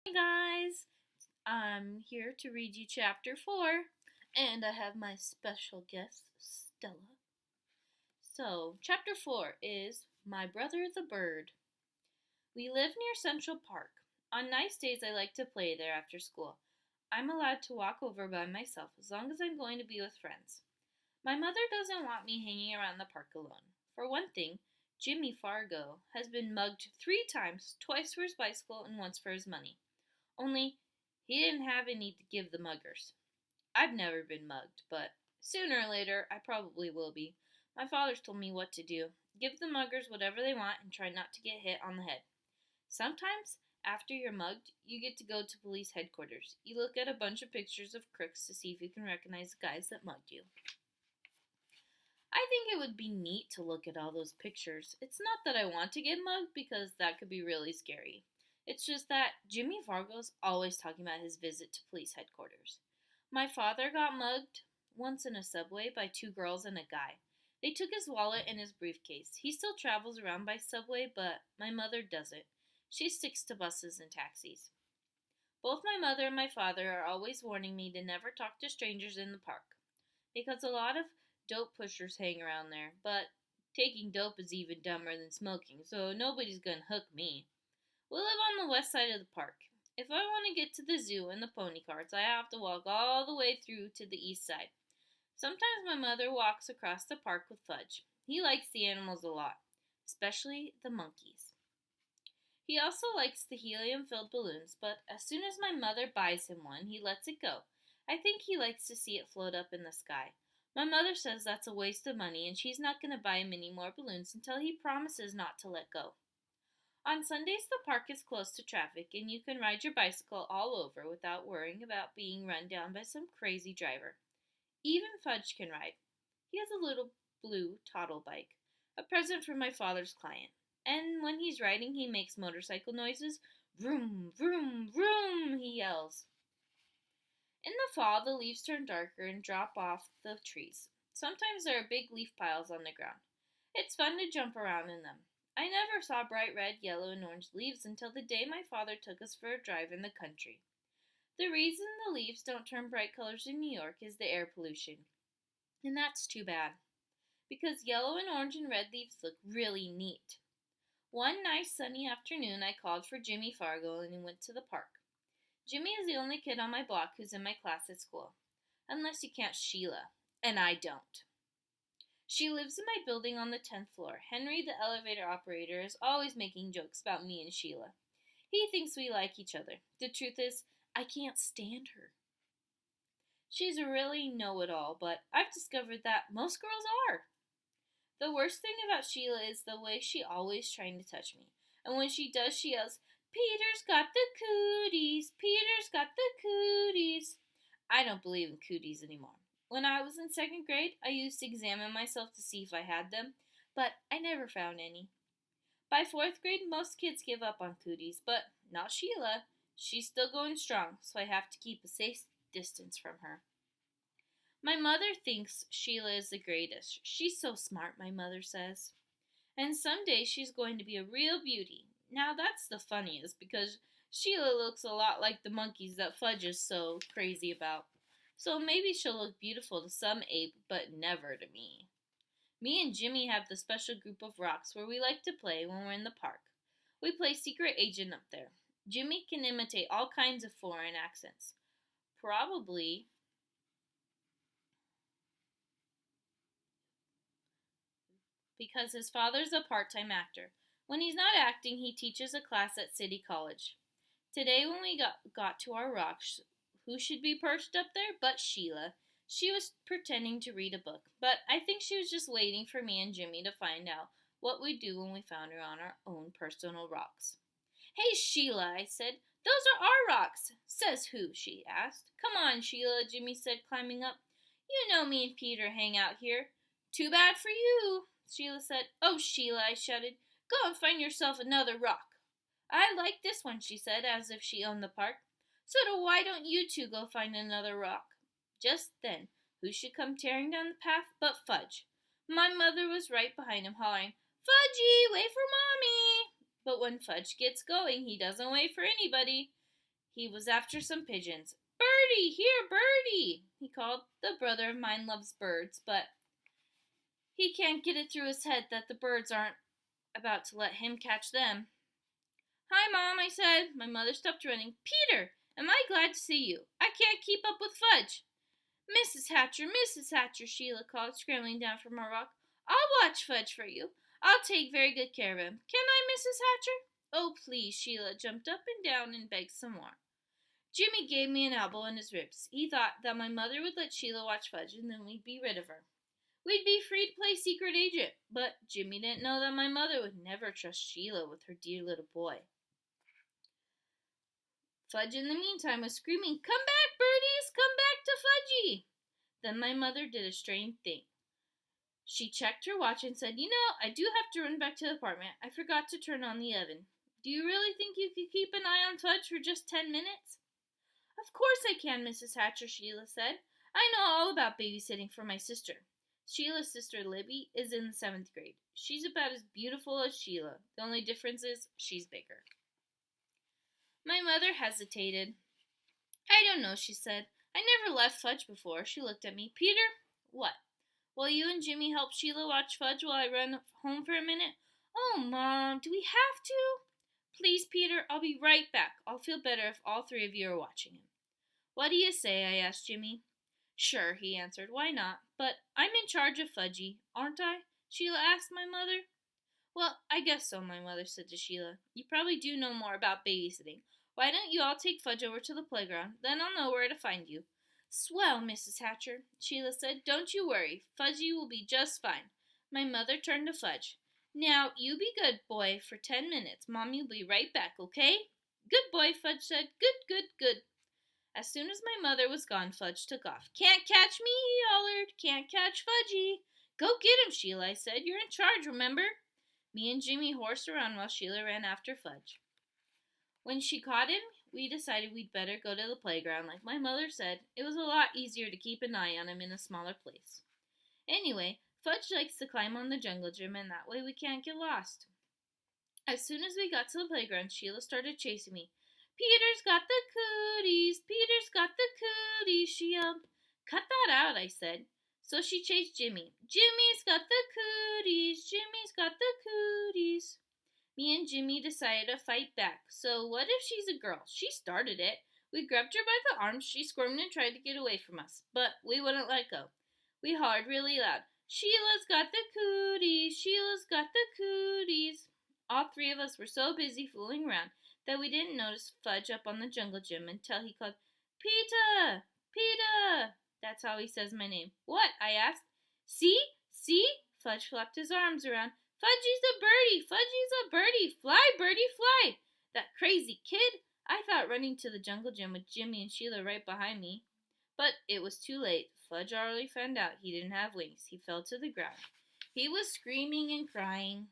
Hey guys, I'm here to read you chapter 4, and I have my special guest, Stella. So, chapter 4 is My Brother the Bird. We live near Central Park. On nice days, I like to play there after school. I'm allowed to walk over by myself as long as I'm going to be with friends. My mother doesn't want me hanging around the park alone. For one thing, Jimmy Fargo has been mugged 3 times, twice for his bicycle and once for his money. Only, he didn't have any to give the muggers. I've never been mugged, but sooner or later I probably will be. My father's told me what to do. Give the muggers whatever they want and try not to get hit on the head. Sometimes, after you're mugged, you get to go to police headquarters. You look at a bunch of pictures of crooks to see if you can recognize the guys that mugged you. I think it would be neat to look at all those pictures. It's not that I want to get mugged because that could be really scary. It's just that Jimmy Fargo's always talking about his visit to police headquarters. My father got mugged once in a subway by 2 girls and a guy. They took his wallet and his briefcase. He still travels around by subway, but my mother doesn't. She sticks to buses and taxis. Both my mother and my father are always warning me to never talk to strangers in the park because a lot of dope pushers hang around there, but taking dope is even dumber than smoking, so nobody's gonna hook me. We live on the west side of the park. If I want to get to the zoo and the pony carts, I have to walk all the way through to the east side. Sometimes my mother walks across the park with Fudge. He likes the animals a lot, especially the monkeys. He also likes the helium filled balloons, but as soon as my mother buys him one, he lets it go. I think he likes to see it float up in the sky. My mother says that's a waste of money and she's not going to buy him any more balloons until he promises not to let go. On Sundays, the park is closed to traffic and you can ride your bicycle all over without worrying about being run down by some crazy driver. Even Fudge can ride. He has a little blue toddle bike, a present from my father's client. And when he's riding, he makes motorcycle noises. Vroom, vroom, vroom, he yells. In the fall, the leaves turn darker and drop off the trees. Sometimes there are big leaf piles on the ground. It's fun to jump around in them. I never saw bright red, yellow, and orange leaves until the day my father took us for a drive in the country. The reason the leaves don't turn bright colors in New York is the air pollution. And that's too bad, because yellow and orange and red leaves look really neat. One nice sunny afternoon, I called for Jimmy Fargo and we went to the park. Jimmy is the only kid on my block who's in my class at school, unless you count Sheila, and I don't. She lives in my building on the 10th floor. Henry, the elevator operator, is always making jokes about me and Sheila. He thinks we like each other. The truth is, I can't stand her. She's a really know-it-all, but I've discovered that most girls are. The worst thing about Sheila is the way she always trying to touch me. And when she does, she yells, "Peter's got the cooties! Peter's got the cooties!" I don't believe in cooties anymore. When I was in 2nd grade, I used to examine myself to see if I had them, but I never found any. By 4th grade, most kids give up on cooties, but not Sheila. She's still going strong, so I have to keep a safe distance from her. My mother thinks Sheila is the greatest. She's so smart, my mother says. And someday she's going to be a real beauty. Now that's the funniest because Sheila looks a lot like the monkeys that Fudge is so crazy about. So maybe she'll look beautiful to some ape, but never to me. Me and Jimmy have the special group of rocks where we like to play when we're in the park. We play secret agent up there. Jimmy can imitate all kinds of foreign accents. Probably because his father's a part-time actor. When he's not acting, he teaches a class at City College. Today when we got to our rocks, who should be perched up there but Sheila? She was pretending to read a book, but I think she was just waiting for me and Jimmy to find out what we'd do when we found her on our own personal rocks. "Hey, Sheila," I said. "Those are our rocks." "Says who?" she asked. "Come on, Sheila," Jimmy said, climbing up. "You know me and Peter hang out here." "Too bad for you," Sheila said. "Oh, Sheila," I shouted, "go and find yourself another rock." "I like this one," she said, as if she owned the park. Why don't you two go find another rock?" Just then, who should come tearing down the path but Fudge. My mother was right behind him, hollering, "Fudgy, wait for Mommy!" But when Fudge gets going, he doesn't wait for anybody. He was after some pigeons. "Birdie, here, Birdie!" he called. The brother of mine loves birds, but he can't get it through his head that the birds aren't about to let him catch them. "Hi, Mom," I said. My mother stopped running. "Peter, am I glad to see you. I can't keep up with Fudge." Mrs. Hatcher, Sheila called, scrambling down from her rock. "I'll watch Fudge for you. I'll take very good care of him. Can I, Mrs. Hatcher?" "Oh, please." Sheila jumped up and down and begged some more. Jimmy gave me an elbow in his ribs. He thought that my mother would let Sheila watch Fudge, and then we'd be rid of her. We'd be free to play secret agent, but Jimmy didn't know that my mother would never trust Sheila with her dear little boy. Fudge, in the meantime, was screaming, "Come back, birdies! Come back to Fudgy!" Then my mother did a strange thing. She checked her watch and said, I do have to run back to the apartment. I forgot to turn on the oven. Do you really think you could keep an eye on Fudge for just 10 minutes? Of course I can, Mrs. Hatcher, Sheila said. I know all about babysitting for my sister. Sheila's sister, Libby, is in the 7th grade. She's about as beautiful as Sheila. The only difference is she's bigger. My mother hesitated. I don't know, she said. I never left Fudge before. She looked at me. Peter? What? Will you and Jimmy help Sheila watch Fudge while I run home for a minute? Oh, Mom, do we have to? Please, Peter, I'll be right back. I'll feel better if all 3 of you are watching him. What do you say? I asked Jimmy. Sure, he answered. Why not? But I'm in charge of Fudgy, aren't I? Sheila asked my mother. Well, I guess so, my mother said to Sheila. You probably do know more about babysitting. Why don't you all take Fudge over to the playground? Then I'll know where to find you. Swell, Mrs. Hatcher, Sheila said. Don't you worry. Fudgy will be just fine. My mother turned to Fudge. Now, you be good, boy, for 10 minutes. Mommy will be right back, okay? Good boy, Fudge said. Good. As soon as my mother was gone, Fudge took off. Can't catch me, he hollered. Can't catch Fudgy. Go get him, Sheila, I said. You're in charge, remember? Me and Jimmy horsed around while Sheila ran after Fudge. When she caught him, we decided we'd better go to the playground. Like my mother said, it was a lot easier to keep an eye on him in a smaller place. Anyway, Fudge likes to climb on the jungle gym, and that way we can't get lost. As soon as we got to the playground, Sheila started chasing me. Peter's got the cooties, Peter's got the cooties, she yelled. Cut that out, I said. So she chased Jimmy. Jimmy's got the cooties, Jimmy's got the cooties. Me and Jimmy decided to fight back. So what if she's a girl? She started it. We grabbed her by the arms. She squirmed and tried to get away from us, but we wouldn't let go. We hollered really loud. Sheila's got the cooties, Sheila's got the cooties. All 3 of us were so busy fooling around that we didn't notice Fudge up on the jungle gym until he called, Peter! Peter! That's how he says my name. What? I asked. See? Fudge flapped his arms around. Fudgy's a birdie! Fudgy's a birdie! Fly, birdie, fly! That crazy kid! I thought running to the jungle gym with Jimmy and Sheila right behind me. But it was too late. Fudge already found out he didn't have wings. He fell to the ground. He was screaming and crying,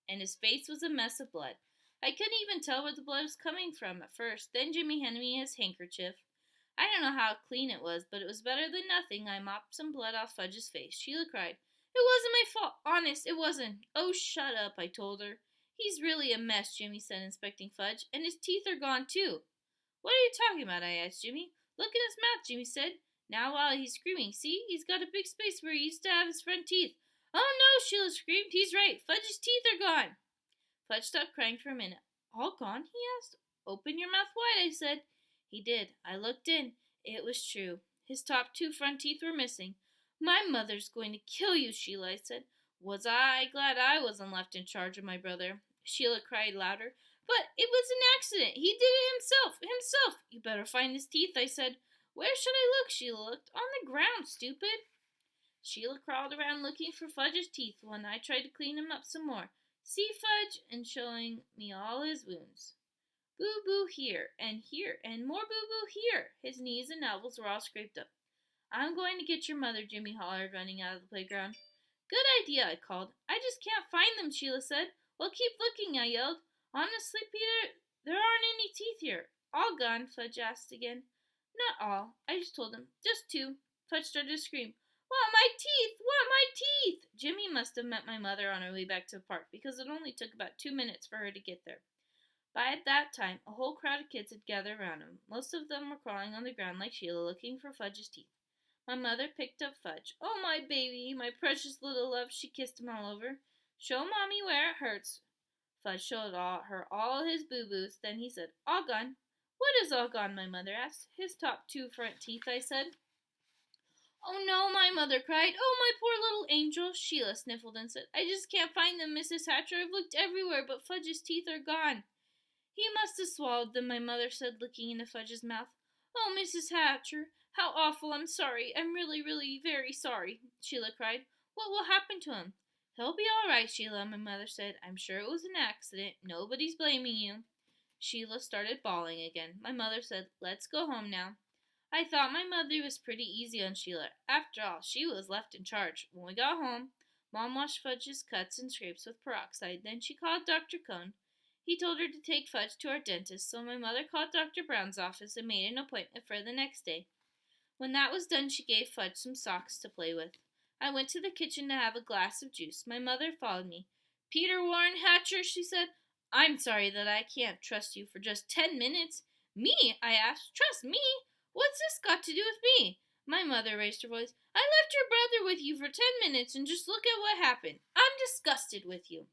and his face was a mess of blood. I couldn't even tell where the blood was coming from at first. Then Jimmy handed me his handkerchief. I don't know how clean it was, but it was better than nothing. I mopped some blood off Fudge's face. Sheila cried. It wasn't my fault. Honest, it wasn't. Oh, shut up, I told her. He's really a mess, Jimmy said, inspecting Fudge, and his teeth are gone, too. What are you talking about? I asked Jimmy. Look in his mouth, Jimmy said. Now while he's screaming, see, he's got a big space where he used to have his front teeth. Oh, no, Sheila screamed. He's right. Fudge's teeth are gone. Fudge stopped crying for a minute. All gone? He asked. Open your mouth wide, I said. He did. I looked in. It was true. His top 2 front teeth were missing. My mother's going to kill you, Sheila, I said. Was I glad I wasn't left in charge of my brother? Sheila cried louder. But it was an accident. He did it himself. You better find his teeth, I said. Where should I look? Sheila looked. On the ground, stupid. Sheila crawled around looking for Fudge's teeth when I tried to clean him up some more. See, Fudge, and showing me all his wounds. Boo-boo here, and more boo-boo here. His knees and elbows were all scraped up. I'm going to get your mother, Jimmy hollered, running out of the playground. Good idea, I called. I just can't find them, Sheila said. Well, keep looking, I yelled. Honestly, Peter, there aren't any teeth here. All gone, Fudge asked again. Not all, I just told him. Just 2. Fudge started to scream. Want my teeth! Want my teeth! Jimmy must have met my mother on her way back to the park because it only took about 2 minutes for her to get there. By that time, a whole crowd of kids had gathered around him. Most of them were crawling on the ground like Sheila, looking for Fudge's teeth. My mother picked up Fudge. "Oh, my baby, my precious little love," she kissed him all over. "Show Mommy where it hurts." Fudge showed her all his boo-boos. Then he said, "All gone." "What is all gone?" my mother asked. "His top 2 front teeth," I said. "Oh, no," my mother cried. "Oh, my poor little angel." Sheila sniffled and said, "I just can't find them, Mrs. Hatcher. I've looked everywhere, but Fudge's teeth are gone." "He must have swallowed them," my mother said, looking into Fudge's mouth. "Oh, Mrs. Hatcher, how awful. I'm sorry. I'm really, really very sorry," Sheila cried. "What will happen to him?" "He'll be all right, Sheila," my mother said. "I'm sure it was an accident. Nobody's blaming you." Sheila started bawling again. My mother said, "Let's go home now." I thought my mother was pretty easy on Sheila. After all, she was left in charge. When we got home, Mom washed Fudge's cuts and scrapes with peroxide. Then she called Dr. Cone. He told her to take Fudge to our dentist, so my mother called Dr. Brown's office and made an appointment for the next day. When that was done, she gave Fudge some socks to play with. I went to the kitchen to have a glass of juice. My mother followed me. "Peter Warren Hatcher," she said, "I'm sorry that I can't trust you for just 10 minutes. "Me?" I asked. "Trust me? What's this got to do with me?" My mother raised her voice. "I left your brother with you for 10 minutes, and just look at what happened. I'm disgusted with you."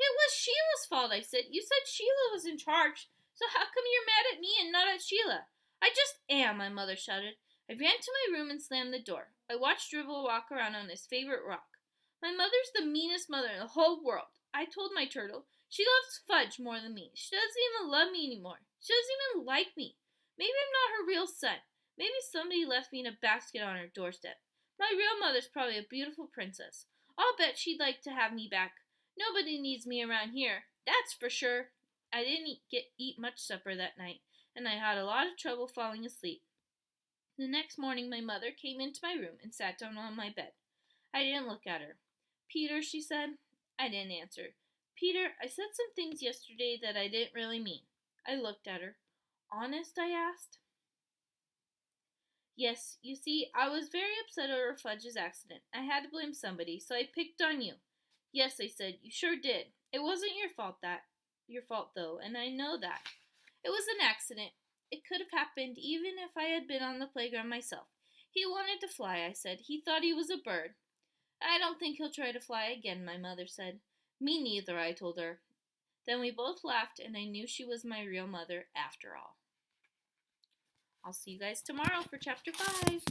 "It was Sheila's fault," I said. "You said Sheila was in charge, so how come you're mad at me and not at Sheila?" "I just am," my mother shouted. I ran to my room and slammed the door. I watched Dribble walk around on his favorite rock. My mother's the meanest mother in the whole world. I told my turtle. She loves Fudge more than me. She doesn't even love me anymore. She doesn't even like me. Maybe I'm not her real son. Maybe somebody left me in a basket on her doorstep. My real mother's probably a beautiful princess. I'll bet she'd like to have me back. Nobody needs me around here, that's for sure. I didn't eat much supper that night, and I had a lot of trouble falling asleep. The next morning my mother came into my room and sat down on my bed. I didn't look at her. "Peter," she said. I didn't answer. "Peter, I said some things yesterday that I didn't really mean." I looked at her. "Honest?" I asked. "Yes, you see, I was very upset over Fudge's accident. I had to blame somebody, so I picked on you." "Yes," I said, "you sure did. It wasn't your fault though, and I know that. It was an accident. It could have happened even if I had been on the playground myself. He wanted to fly," I said. "He thought he was a bird." "I don't think he'll try to fly again," my mother said. "Me neither," I told her. Then we both laughed, and I knew she was my real mother after all. I'll see you guys tomorrow for chapter 5.